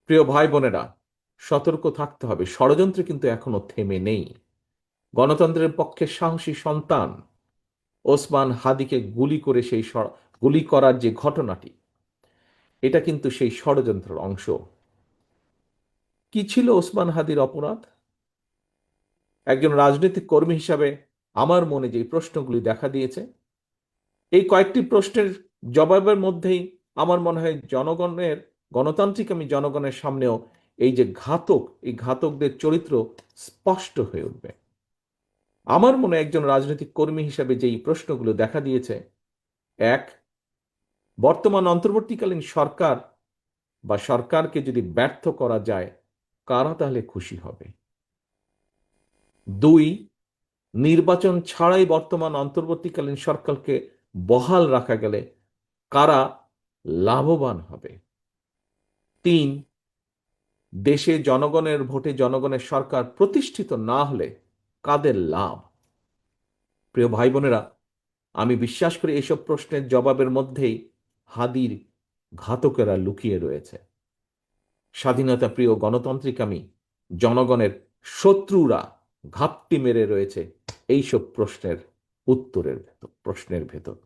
প্রিয় ভাই বোনেরা, সতর্ক থাকতে হবে। ষড়যন্ত্র কিন্তু এখনো থেমে নেই। গণতন্ত্রের পক্ষে সাহসী সন্তান ওসমান হাদিকে গুলি করার যে ঘটনাটি, এটা কিন্তু সেই ষড়যন্ত্রের অংশ। কি ছিল ওসমান হাদির অপরাধ? একজন রাজনৈতিক কর্মী হিসাবে আমার মনে যে প্রশ্নগুলি দেখা দিয়েছে, এই কয়েকটি প্রশ্নের জবাবের মধ্যেই আমার মনে হয় গণতান্ত্রিক জনগণের সামনেও এই যে এই ঘাতকদের চরিত্র স্পষ্ট হয়ে উঠবে। আমার মনে একজন রাজনৈতিক কর্মী হিসাবে যেই প্রশ্নগুলো দেখা দিয়েছে: এক, বর্তমান অন্তর্বর্তীকালীন সরকার বা সরকারকে যদি ব্যর্থ করা যায়, কারা তাহলে খুশি হবে? দুই, নির্বাচন ছাড়াই বর্তমান অন্তর্বর্তীকালীন সরকারকে বহাল রাখা গেলে কারা লাভবান হবে? তিন, দেশে জনগণের ভোটে জনগণের সরকার প্রতিষ্ঠিত না হলে কাদের লাভ? প্রিয় ভাই বোনেরা, আমি বিশ্বাস করি এইসব প্রশ্নের জবাবের মধ্যেই হাদির ঘাতকেরা লুকিয়ে রয়েছে। স্বাধীনতা প্রিয় গণতান্ত্রিকামী জনগণের শত্রুরা ঘাপটি মেরে রয়েছে এইসব প্রশ্নের ভেতর।